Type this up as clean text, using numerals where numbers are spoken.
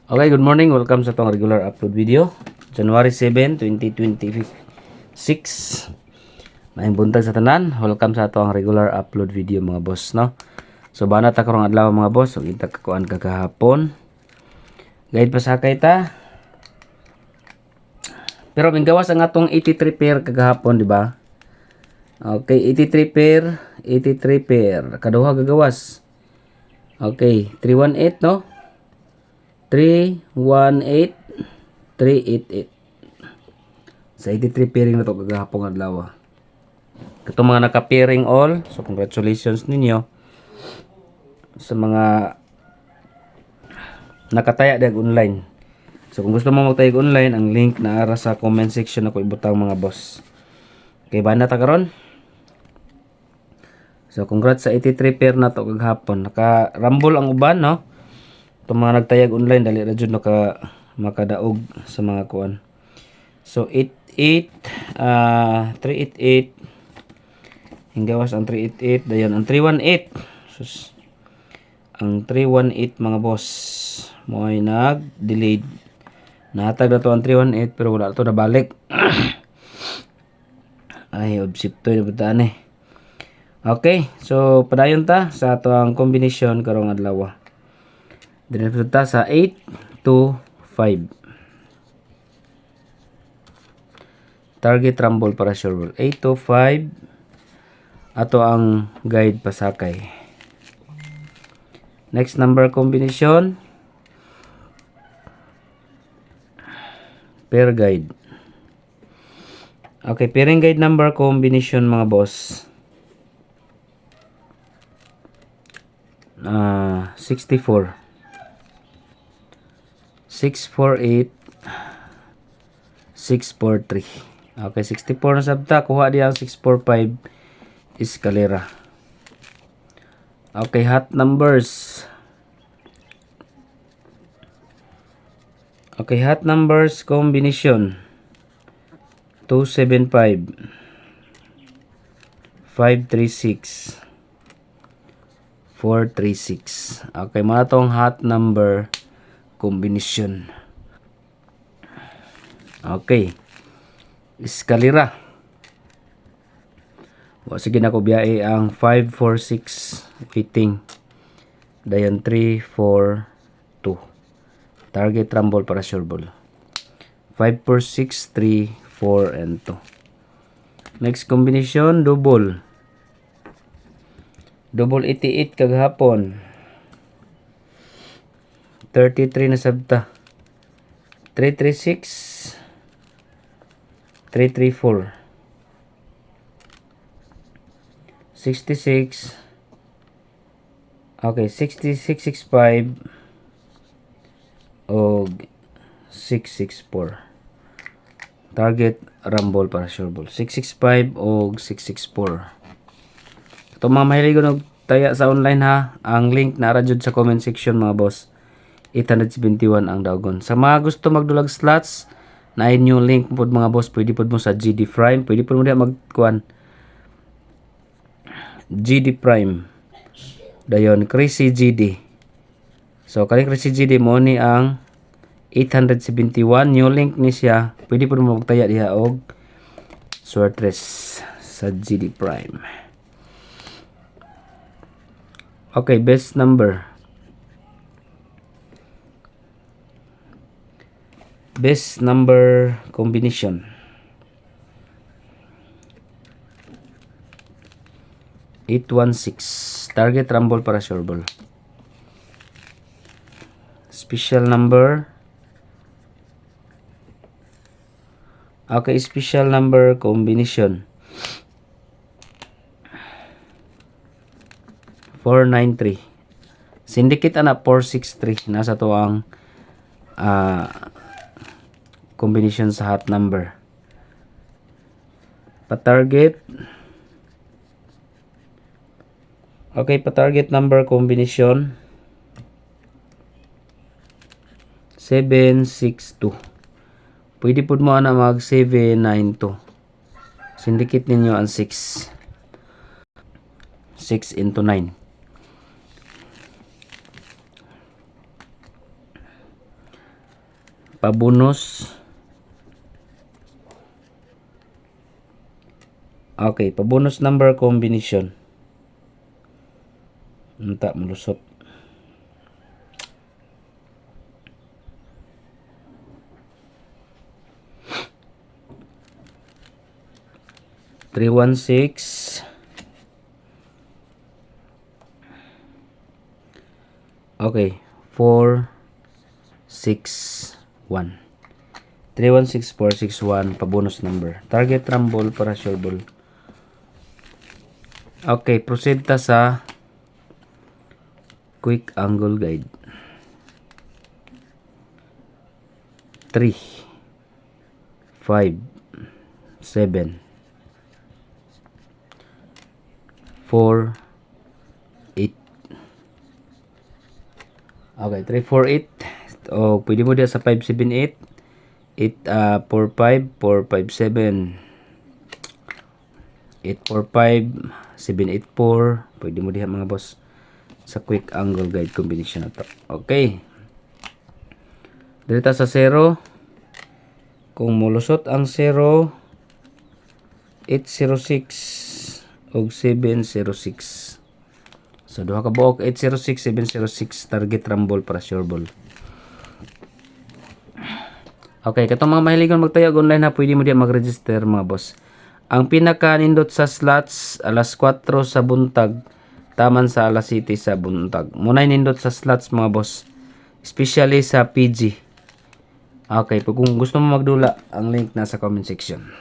Okay, good morning. Welcome sa tong regular upload video. January 7, 2026. Maayong buntag sa tanan. Welcome sa atong regular upload video mga boss, no? So bana ta karong adlaw mga boss, ug kita kakuan kagahapon. Guide pa sakay ta. Pero mingawas ang atong 83 pair kagahapon, di ba? Okay, 83 pair, 83 pair. Kaduha gagawas. Okay, 318 no? 318 388 sa 83 pairing na to kagahapong adlaw. Ito mga naka-pairing all, so congratulations ninyo sa mga nakataya dag online. So kung gusto mo magtayag online, ang link na ara sa comment section ako ibutang mga boss. Okay ba na ta karon? So congrats sa 83 pair na to kagahapon. Naka-rumble ang uban, no? Itong mga nagtayag online dali ra jud makadaog sa mga kuan. So 388 hinggawas ang 388 dayon ang 318. Sus. Ang 318 mga boss mo ay nag-delayed. Natag na to ang 318 pero wala to nabalik. Ay obsip to nabutaan eh. Okay, so padayon ta sa ato ang kombinasyon karong adlaw. Dinapit ta sa 8 to 5. Target rumble para sure roll. 8 to 5. Ato ang guide pasakay. Next number combination. Pair guide. Okay, pairing guide number combination mga boss. 64. 648 643. Okay, 64 na sabta, kuha di ang 645 escalera. Okay, hot numbers. Okay, hot numbers combination. 275 536 436. Okay, mga tong hot number combination. Okay. Eskalera. Wa sige na ko biyahe ang 546 waiting. Dayon 342. Target rumble para sure ball. 546 3 4 and 2. Next combination double. Double 88 kagahapon. 33 na sabta. 336 334 66. Okay, 6665 o 664. Target rumble para sure ball. 665 o 664. Ito mga mahilig ko taya sa online ha. Ang link nara jud sa comment section mga boss. 871 ang dagon. Sa mga gusto magdulag slots, na inyo link pod mga boss, pwede pod mo sa GD Prime, pwede pod mo diha magkuan. GD Prime. Dayon Crazy GD. So kani Crazy GD mo ni ang 871 new link ni siya. Pwede pod mo magtaya diha og Swertres sa GD Prime. Okay, best number. Best number combination. 816. Target rumble para sure ball. Special number. Okay, special number combination. 493. Syndicate ana 463. Nasa to ang combination sa hot number. Pa-target. Okay, pa-target number combination 762. Pwede po mo na mag 792. Syndicate ninyo ang 6. 6 into 9. pabonus. Okay, pabonus number combination. Unta malusot. Three one six. Okay, 461. 316461 pabonus number. Target rumble para sure ball. Okay, proceed ta sa quick angle guide. 3 5 7 4 8. Okay, 3 4 8. O pwede mo dia sa 5 7 8 8 4 5 4 5 7 8 4 5 7 8 4. Pwede mo diha mga boss sa quick angle guide combination na to. Okay, dito sa 0, kung mulusot ang 0, 806 og 706. So duha ka buok 806 706 target rumble para sure ball. Okay, katong mga mahiligon magtayag online ha, pwede mo diya mag-register mga boss. Ang pinaka nindot sa slots alas 4 sa buntag taman sa alas 7 sa buntag. Munay nindot sa slots mga boss, especially sa PG. Okay, kung gusto mo magdula, ang link nasa comment section.